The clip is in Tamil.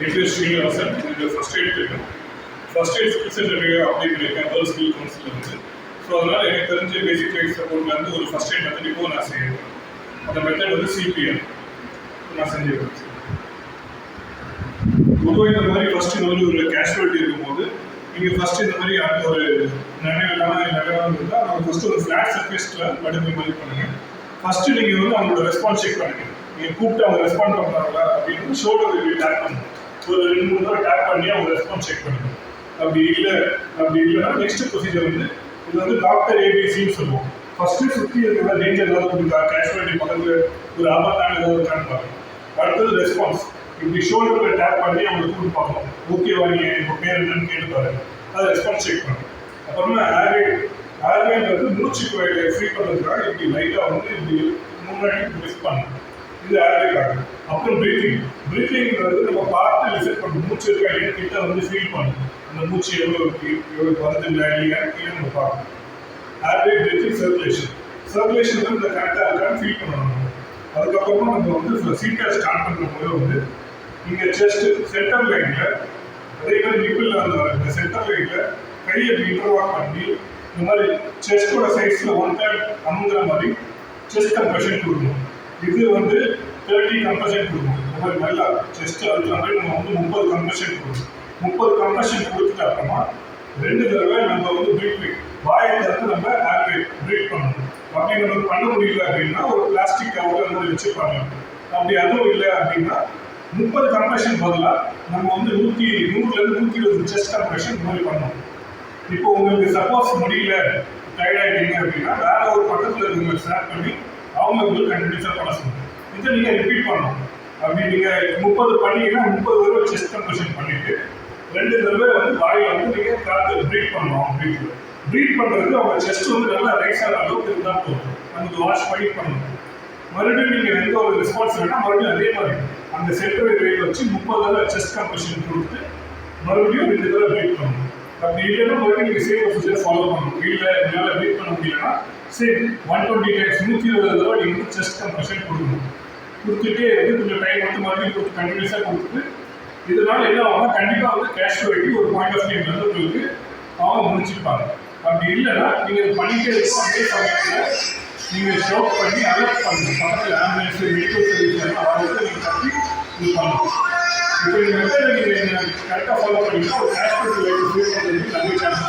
என் பேர் ஸ்ரீனிவாசன். எனக்கு ஃபர்ஸ்ட் எய்ட் தெரியும். ஃபர்ஸ்ட் எய்ட் ஸ்கில் சென்டருக்கு அப்ளை பண்ணியிருக்கேன் கேர்ள்ஸ் ஸ்கில் கவுன்சில் வந்து. ஸோ அதனால் எனக்கு தெரிஞ்ச பேசிக் லைஃப் சப்போர்ட்லேருந்து ஒரு ஃபர்ஸ்ட் எய்ட் மெத்தட் இப்போ நான் செய்யறேன். அந்த மெத்தட் வந்து சிபிஎம் நான் செஞ்சிருக்கேன். பொதுவாக இந்த மாதிரி ஃபர்ஸ்ட் இந்த மாதிரி ஒரு கேஷுவாலிட்டி இருக்கும்போது நீங்கள் ஃபர்ஸ்ட் இந்த மாதிரி அந்த ஒரு நினைவில்லாமல் இருந்தால் அவங்க ஃபர்ஸ்ட் ஒரு ஃப்ளாட் சர்ஃபேஸில் படுக்கிற மாதிரி பண்ணுங்கள். ஃபர்ஸ்ட் நீங்கள் வந்து அவங்களோட ரெஸ்பான்ஸ் செக் பண்ணுங்கள். நீங்கள் கூப்பிட்டு அவங்க ரெஸ்பாண்ட் பண்ணுறாங்களா அப்படின்னு ஷோல்டர் டேப் பண்ணுங்க. ஒரு 2-3 தடவை டேப் பண்ணி அவங்க ரெஸ்பான்ஸ் செக் பண்ணுங்க. அப்படி இல்லைன்னா நெக்ஸ்ட் ப்ரொசீஜர் வந்து இது வந்து டாக்டர் ஏபிசின்னு சொல்லுவோம். ஃபர்ஸ்ட்டு சுற்றி இருக்கிற டேஞ்சர் ஏதாவது இருக்கா, கேஷுவாலிட்டி பக்கத்தில் ஒரு ஆபத்தான ஏதாவது இருக்கான்னு பாருங்க. அடுத்தது ரெஸ்பான்ஸ். இப்படி ஷோல்டரில் டேப் பண்ணி அவங்களை கூப்பிட்டு பார்க்கணும். ஓகேவா, நீங்கள் உங்கள் பேர் என்னன்னு கேட்டு பாருங்க. அதை ரெஸ்பான்ஸ் செக் பண்ணுங்க. அப்புறமா ஏர்வேன்றது மூச்சு ஃப்ரீ பண்ணுறதுக்காக இப்படி லைட்டாக வந்து இப்படி முன்னாடி லிஃப்ட் பண்ணுங்க. இது ஏர்வே கார்டு. அப்புறம் பிரீத்திங்கிறது நம்ம பார்த்து லிசன் பண்ணணும். மூச்சு இருக்கா இல்லையா கிட்ட வந்து ஃபீல் பண்ணணும். அந்த மூச்சு எவ்வளோ வருது இல்லை இல்லையா நம்ம பார்க்கணும். ஏர்வே, பிரீத்திங், சர்க்குலேஷன் வந்து இந்த கரெக்டாக இருக்கான்னு ஃபீல் பண்ணணும். அதுக்கப்புறமா நம்ம வந்து சீட்டாக ஸ்டார்ட் பண்ணுற போது வந்து இங்கே செஸ்ட் சென்டர் லைனில் அதே மாதிரி நிப்பிள் அந்த சென்டர் லைனில் கையை இன்டர்வாக் பண்ணி இந்த மாதிரி செஸ்டோட சைஸில் 1/3 அமுங்கிற மாதிரி செஸ்ட் கம்ப்ரெஷன் கொடுக்கணும். இது வந்து 30 கம்ப்ரெஷன் கொடுக்கணும். இந்த மாதிரி நல்லா செஸ்ட் அதுக்கு மாதிரி நம்ம வந்து 30 கம்ப்ரெஷன் கொடுக்கணும். 30 கம்ப்ரெஷன் கொடுத்துட்டு அப்புறமா 2 தடவை நம்ம வந்து வாயை திறந்து நம்ம ஏர்வே ப்ரீத் பண்ணணும். அப்படி நமக்கு பண்ண முடியல அப்படின்னா ஒரு பிளாஸ்டிக் கவர் அந்த மாதிரி வச்சுப்பாங்க. அப்படி அதுவும் இல்லை அப்படின்னா 30 கம்ப்ரெஷன் பதிலாக நம்ம வந்து 100-100 120 செஸ்ட் கம்ப்ரெஷன் இந்த மாதிரி பண்ணணும். இப்போ உங்களுக்கு சப்போஸ் முடியல, டயர்ட் ஆகிட்டீங்க அப்படின்னா வேற ஒரு பக்கத்தில் இருக்கவங்க ஸ்டார்ட் பண்ணி அவங்க வந்து கண்டினியூஸாக பண்ண சொல்லணும். இதை நீங்கள் ரிப்பீட் பண்ணணும். அப்படி நீங்கள் 30 பண்ணீங்கன்னா 30 தடவை செஸ்ட் கம்ப்ரெஷன் பண்ணிட்டு 2 தடவை வந்து வாயில் வந்து நீங்கள் காற்று ப்ரீத் பண்ணணும். ப்ரீத் பண்ணுறது அவங்க செஸ்ட் வந்து நல்லா ரைஸ் ஆகிற அளவுக்கு இருந்தால் போதும். நமக்கு வாஷ் பண்ணி பண்ணணும். மறுபடியும் நீங்கள் எந்த ஒரு ரெஸ்பான்ஸ் வேணால் மறுபடியும் அதே மாதிரி அந்த சென்டர் வெயிட் வச்சு 30 தடவை செஸ்ட் கம்ப்ரெஷன் கொடுத்து மறுபடியும் 2 தடவை ப்ரீத் பண்ணணும். அப்படி இல்லைன்னா மறுபடியும் நீங்கள் சேம் ப்ரொசீஜர் ஃபாலோ பண்ணணும். இல்லை என்னால் ப்ரீத் பண்ண முடியலன்னா சேம் 120 டைம்ஸ் 120 தடவை நீங்கள் வந்து செஸ்ட் கம்ப்ரெஷன் கொடுக்கணும். கொடுத்துட்டே வந்து கொஞ்சம் டைம் வந்து மறுபடியும் கொடுத்து கண்டினியூஸாக கொடுத்துட்டு இதனால என்ன ஆகும்னா கண்டிப்பாக வந்து கேஷுவாலிட்டி ஒரு பாயிண்ட் ஆஃப் டைம் வந்து உங்களுக்கு அவங்க முடிச்சுப்பாங்க. அப்படி இல்லைன்னா நீங்கள் பண்ணிகிட்டே இருக்கோம். அதே சமயத்தில் நீங்கள் ஷவுட் பண்ணி அலர்ட் பண்ணணும். பக்கத்தில் ஆம்புலன்ஸ், மெடிக்கல் சர்வீஸ் எல்லாம் அவங்களுக்கு நீங்கள் கட்டி இது பண்ணணும். இப்போ இந்த மெத்தடை நீங்கள் கரெக்டாக ஃபாலோ பண்ணிங்கன்னா ஒரு ஹாஸ்பிட்டல் லைஃப் ஃபீல் பண்ணுறதுக்கு நிறைய சான்ஸ்